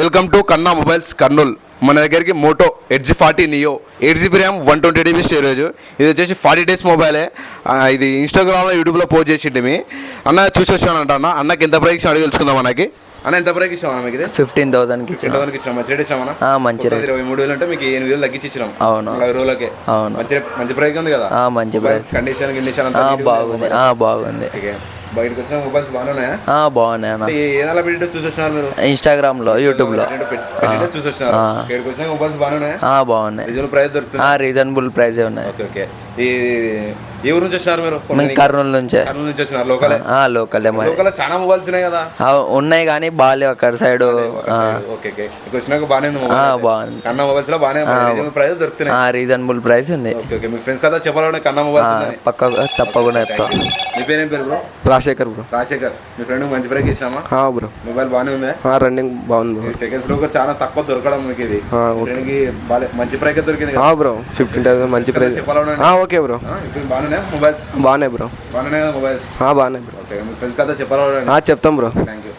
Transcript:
Welcome to Kanna mobiles Kurnool. మన దగ్గరికి Moto Edge 40 neo 8GB RAM 128GB storage. ఇది వచ్చేసి 40 days మొబైలే. ఇది ఇన్స్టాగ్రామ్లో యూట్యూబ్లో పోస్ట్ చేసిండు మీ అన్న, చూసి వచ్చానంట. అన్నకి ఎంత ప్రైస్ అడిగి తెలుసుకుందాం. మనకి అన్న ఎంత ప్రైస్ ఇచ్చామన్నా మీకు? 15,000కి ఇచ్చాం. మంచి రేట్ ఇచ్చామన్నా. మంచి రేట్. 23,000 అంటే మీకు 8,000 తగ్గించి ఇచ్చినాం. అవును, 10 రోజులకే. అవును, మంచి ప్రైస్ ఉంది కదా. మంచి ప్రైస్. కండిషన్ బాగుంది. బాగుంది. బయటకు వచ్చిన మొబైల్స్ బాగానే ఉన్నాయా? బాగున్నాయి అన్న. ఏదైనా వీడియో చూసి వచ్చినారు మీరు? ఇన్స్టాగ్రామ్ లో, యూట్యూబ్ లో చూసి వచ్చినారు. ఇక్కడికి వచ్చిన మొబైల్స్ బాగానే ఉన్నాయా? బాగున్నాయి. రీజనబుల్ ప్రైస్ దొరుకుతుంది. రీజనబుల్ ప్రైస్ ఉన్నాయి. ఓకే. ఏ ఊరు నుంచి వచ్చినారు మీరు? కర్నూలు నుంచే. కర్నూలు నుంచి వచ్చినారు. లోకలే. లోకలే. లోకల్ చాలా మొబైల్స్ ఉన్నాయి కదా. ఉన్నాయి కానీ బాగాలేవు అక్కడ సైడ్. ఓకే. ఇక్కడ వచ్చినాక బాగానే ఉంది మొబైల్. బాగుంది. కన్నా మొబైల్స్ లో బాగానే ప్రైస్ దొరుకుతున్నాయి. రీజనబుల్ ప్రైస్ ఉంది. ఓకే. మీ ఫ్రెండ్స్ కదా చెప్పాలంటే కన్నా మొబైల్స్ పక్క తప్పకుండా చెప్తా. మీ పేరేం పేరు బ్రో? రాజశేఖర్ బ్రో. రాజశేఖర్, మీ ఫ్రెండ్ మంచి ప్రైస్ ఇచ్చామా? బ్రో మొబైల్ బాగానే ఉంది. రన్నింగ్ బాగుంది బ్రో. సెకండ్స్ లో చాలా తక్కువ దొరకడం మీకు. ఇది ఫ్రెండ్కి మంచి ప్రైస్ దొరికింది బ్రో. 15,000 మంచి ప్రైస్. Okay bro. బాగానే మొబైల్స్. బాగానే బ్రో. బాగానే మొబైల్స్. బాగానే బ్రో. ఓకే. మీ ఫ్రెండ్స్ కదా చెప్పాలి. చెప్తాం బ్రో. Thank you.